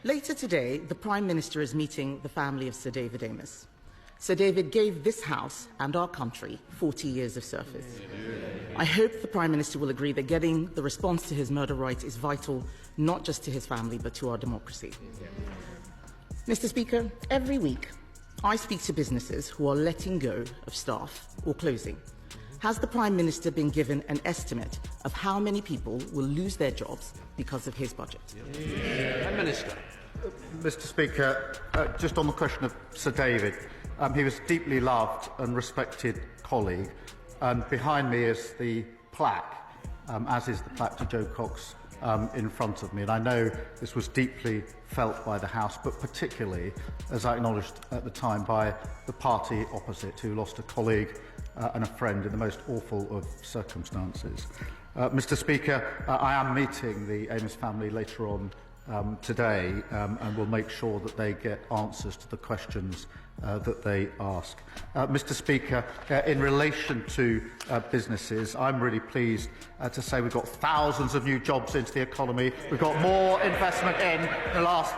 Later today, the Prime Minister is meeting the family of Sir David Amess. Sir David gave this House and our country 40 years of service. I hope the Prime Minister will agree that getting the response to his murder right is vital, not just to his family, but to our democracy. Mr. Speaker, every week I speak to businesses who are letting go of staff or closing. Has the Prime Minister been given an estimate of how many people will lose their jobs because of his budget? Prime Minister. Mr. Speaker, just on the question of Sir David, he was a deeply loved and respected colleague, and behind me is the plaque, as is the plaque to Joe Cox in front of me. And I know this was deeply felt by the House, but particularly, as I acknowledged at the time, by the party opposite, who lost a colleague and a friend in the most awful of circumstances. Mr. Speaker, I am meeting the Amess family later on today, and will make sure that they get answers to the questions that they ask. Mr. Speaker, in relation to businesses, I'm really pleased to say we've got thousands of new jobs into the economy. We've got more investment in the last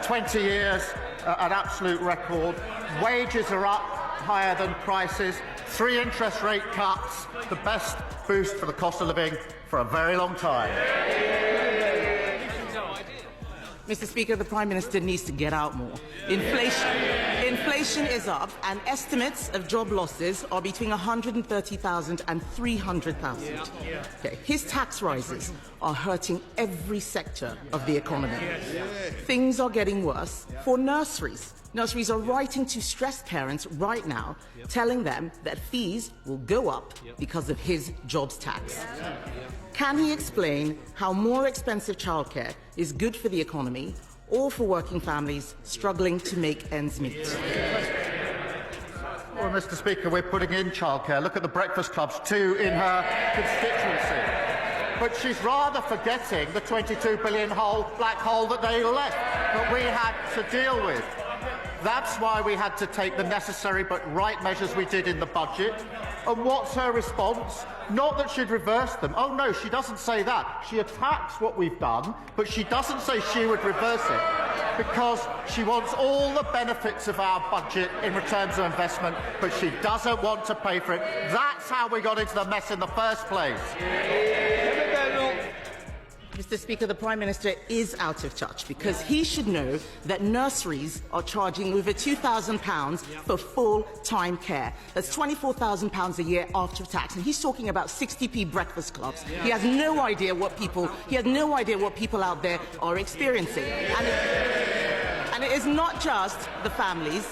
20 years, an absolute record. Wages are up higher than prices. 3 interest rate cuts, the best boost for the cost of living for a very long time. Mr. Speaker, the Prime Minister needs to get out more. Inflation is up, and estimates of job losses are between 130,000 and 300,000. Okay. His tax rises are hurting every sector of the economy. Things are getting worse for nurseries. Nurseries are writing to stressed parents right now, telling them that fees will go up because of his jobs tax. Can he explain how more expensive childcare is good for the economy or for working families struggling to make ends meet? Well, Mr. Speaker, we're putting in childcare. Look at the breakfast clubs, 2 in her constituency. But she's rather forgetting the £22 billion black hole that they left, that we had to deal with. That's why we had to take the necessary but right measures we did in the budget. And what's her response? Not that she'd reverse them. Oh, no, she doesn't say that. She attacks what we've done, but she doesn't say she would reverse it because she wants all the benefits of our budget in return to investment, but she doesn't want to pay for it. That's how we got into the mess in the first place. Mr. Speaker, the Prime Minister is out of touch because he should know that nurseries are charging over £2,000 for full-time care. That's £24,000 a year after tax, and he's talking about 60p breakfast clubs. He has no idea what people out there are experiencing, and it is not just the families.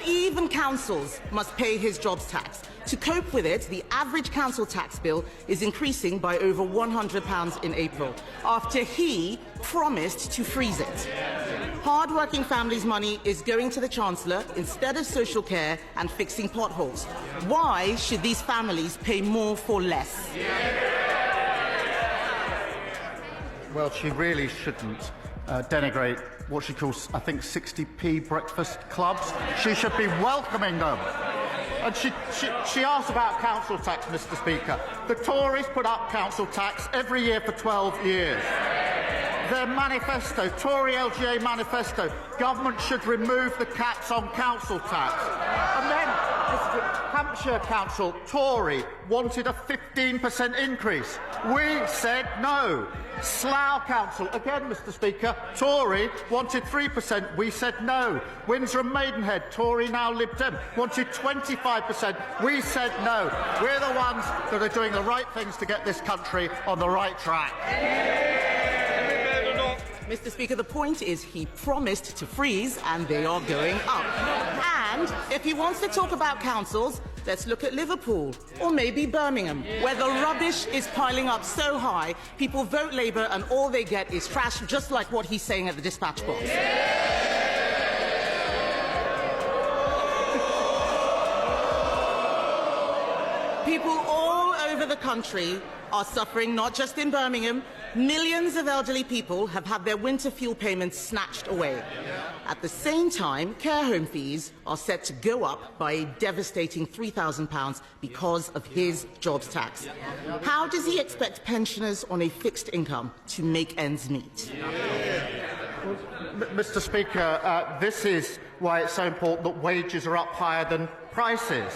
Even councils must pay his jobs tax. To cope with it, the average council tax bill is increasing by over £100 in April, after he promised to freeze it. Hard-working families' money is going to the Chancellor instead of social care and fixing potholes. Why should these families pay more for less? Well, she really shouldn't denigrate what she calls, I think, 60p breakfast clubs. She should be welcoming them. And she asked about council tax, Mr. Speaker. The Tories put up council tax every year for 12 years. Their manifesto, Tory LGA manifesto, government should remove the caps on council tax. And then Hampshire Council, Tory, wanted a 15% increase. We said no. Slough Council, again, Mr. Speaker, Tory, wanted 3%. We said no. Windsor and Maidenhead, Tory, now Lib Dem, wanted 25%. We said no. We're the ones that are doing the right things to get this country on the right track. Mr. Speaker, the point is he promised to freeze, and they are going up. And if he wants to talk about councils, let's look at Liverpool, or maybe Birmingham, where the rubbish is piling up so high, people vote Labour and all they get is trash, just like what he's saying at the dispatch box. People all over the country are suffering, not just in Birmingham, Millions of elderly people have had their winter fuel payments snatched away. At the same time, care home fees are set to go up by a devastating £3,000 because of his jobs tax. How does he expect pensioners on a fixed income to make ends meet? Mr. Speaker, this is why it's so important that wages are up higher than prices.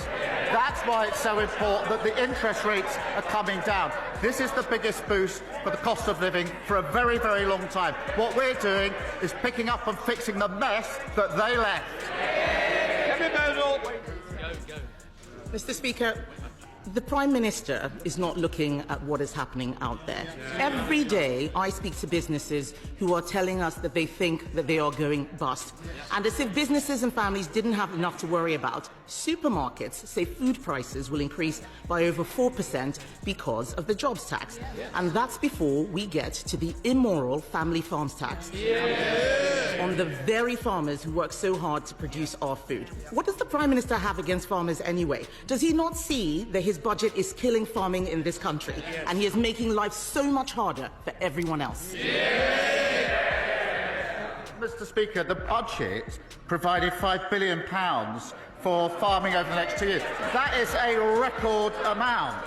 That's why it's so important that the interest rates are coming down. This is the biggest boost for the cost of living for a very, very long time. What we're doing is picking up and fixing the mess that they left. Mr. Speaker, the Prime Minister is not looking at what is happening out there. Every day I speak to businesses who are telling us that they think that they are going bust. And as if businesses and families didn't have enough to worry about, supermarkets say food prices will increase by over 4% because of the jobs tax. And that's before we get to the immoral family farms tax on the very farmers who work so hard to produce our food. What does the Prime Minister have against farmers anyway? Does he not see that his budget is killing farming in this country and he is making life so much harder for everyone else? Mr. Speaker, the budget provided £5 billion for farming over the next 2 years. That is a record amount.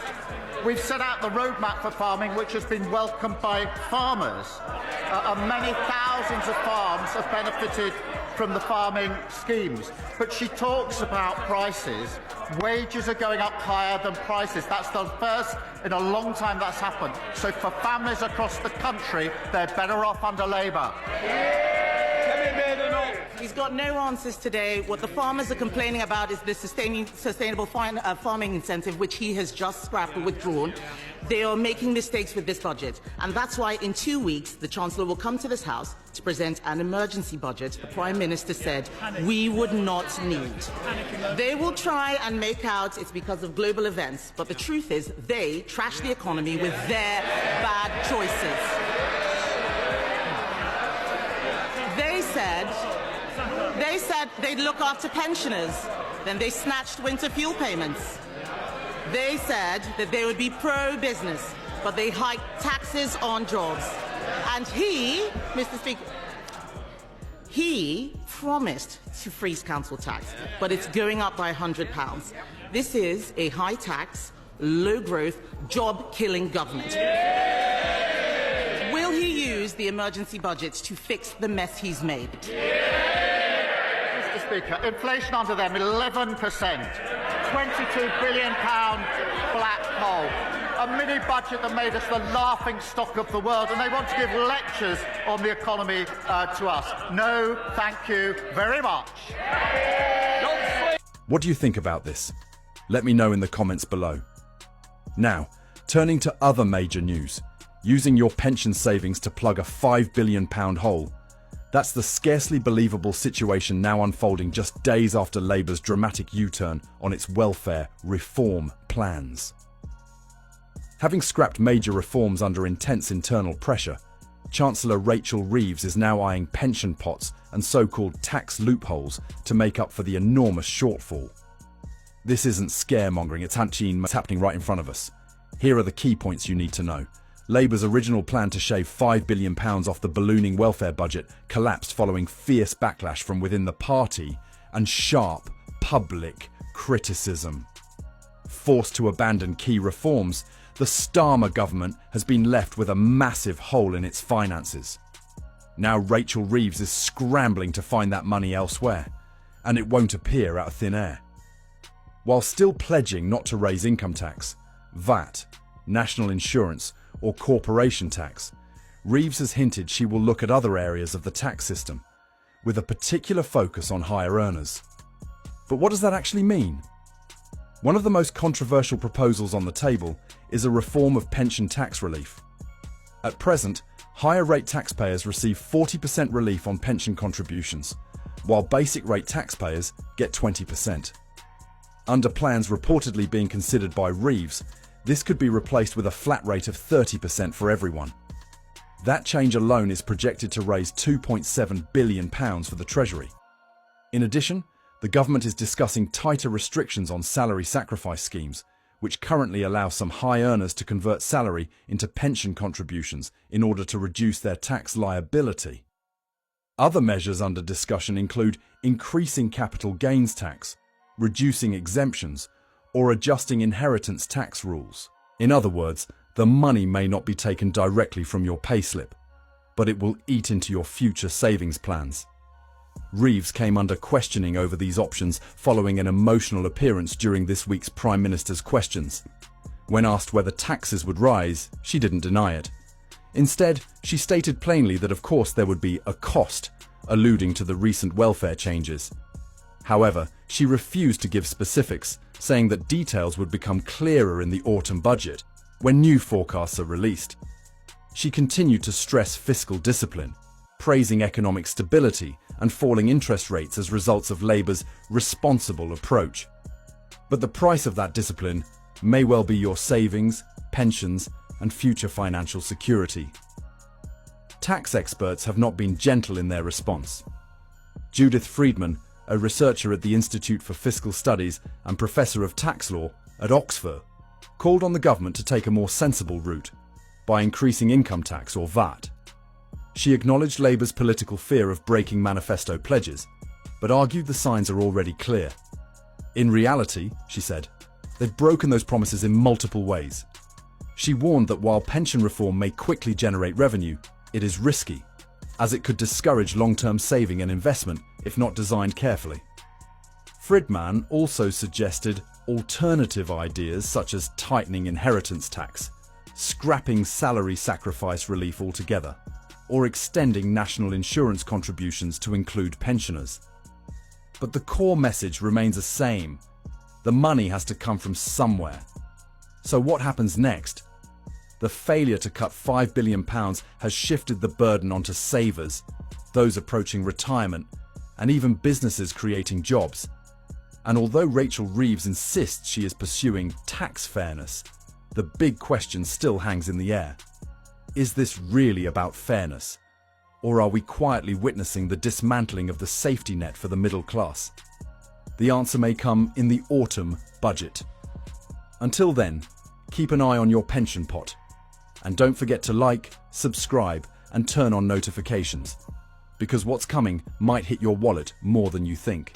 We've set out the roadmap for farming, which has been welcomed by farmers. And many thousands of farms have benefited from the farming schemes. But she talks about prices. Wages are going up higher than prices. That's the first in a long time that's happened. So for families across the country, they're better off under Labour. He's got no answers today. What the farmers are complaining about is the sustainable farming incentive, which he has just scrapped or withdrawn. They are making mistakes with this budget. And that's why in 2 weeks, the Chancellor will come to this House to present an emergency budget the Prime Minister said we would not need. They will try and make out it's because of global events, but the truth is they trash the economy with their bad choices. They said they'd look after pensioners. Then they snatched winter fuel payments. They said that they would be pro-business, but they hiked taxes on jobs. And he, Mr. Speaker, he promised to freeze council tax, but it's going up by £100. This is a high-tax, low-growth, job-killing government. Will he use the emergency budget to fix the mess he's made? Mr. Speaker, inflation under them 11%, £22 billion black hole, a mini budget that made us the laughing stock of the world, and they want to give lectures on the economy to us. No, thank you very much. What do you think about this? Let me know in the comments below. Now, turning to other major news, using your pension savings to plug a £5 billion hole. That's the scarcely believable situation now unfolding just days after Labour's dramatic U-turn on its welfare reform plans. Having scrapped major reforms under intense internal pressure, Chancellor Rachel Reeves is now eyeing pension pots and so-called tax loopholes to make up for the enormous shortfall. This isn't scaremongering, it's happening right in front of us. Here are the key points you need to know. Labour's original plan to shave £5 billion off the ballooning welfare budget collapsed following fierce backlash from within the party and sharp public criticism. Forced to abandon key reforms, the Starmer government has been left with a massive hole in its finances. Now Rachel Reeves is scrambling to find that money elsewhere, and it won't appear out of thin air. While still pledging not to raise income tax, VAT, national insurance, or corporation tax, Reeves has hinted she will look at other areas of the tax system, with a particular focus on higher earners. But what does that actually mean? One of the most controversial proposals on the table is a reform of pension tax relief. At present, higher rate taxpayers receive 40% relief on pension contributions, while basic rate taxpayers get 20%. Under plans reportedly being considered by Reeves, this could be replaced with a flat rate of 30% for everyone. That change alone is projected to raise £2.7 billion for the Treasury. In addition, the government is discussing tighter restrictions on salary sacrifice schemes, which currently allow some high earners to convert salary into pension contributions in order to reduce their tax liability. Other measures under discussion include increasing capital gains tax, reducing exemptions, or adjusting inheritance tax rules. In other words, the money may not be taken directly from your payslip, but it will eat into your future savings plans. Reeves came under questioning over these options following an emotional appearance during this week's Prime Minister's questions. When asked whether taxes would rise, she didn't deny it. Instead, she stated plainly that of course there would be a cost, alluding to the recent welfare changes. However, she refused to give specifics, saying that details would become clearer in the autumn budget, when new forecasts are released. She continued to stress fiscal discipline, praising economic stability and falling interest rates as results of Labour's responsible approach. But the price of that discipline may well be your savings, pensions, and future financial security. Tax experts have not been gentle in their response. Judith Friedman, a researcher at the Institute for Fiscal Studies and professor of tax law at Oxford, called on the government to take a more sensible route by increasing income tax or VAT. She acknowledged Labour's political fear of breaking manifesto pledges, but argued the signs are already clear. In reality, she said, they've broken those promises in multiple ways. She warned that while pension reform may quickly generate revenue, it is risky, as it could discourage long-term saving and investment if not designed carefully. Friedman also suggested alternative ideas such as tightening inheritance tax, scrapping salary sacrifice relief altogether, or extending national insurance contributions to include pensioners. But the core message remains the same. The money has to come from somewhere. So what happens next? The failure to cut £5 billion has shifted the burden onto savers, those approaching retirement, and even businesses creating jobs. And although Rachel Reeves insists she is pursuing tax fairness, the big question still hangs in the air. Is this really about fairness? Or are we quietly witnessing the dismantling of the safety net for the middle class? The answer may come in the autumn budget. Until then, keep an eye on your pension pot. And don't forget to like, subscribe, and turn on notifications, because what's coming might hit your wallet more than you think.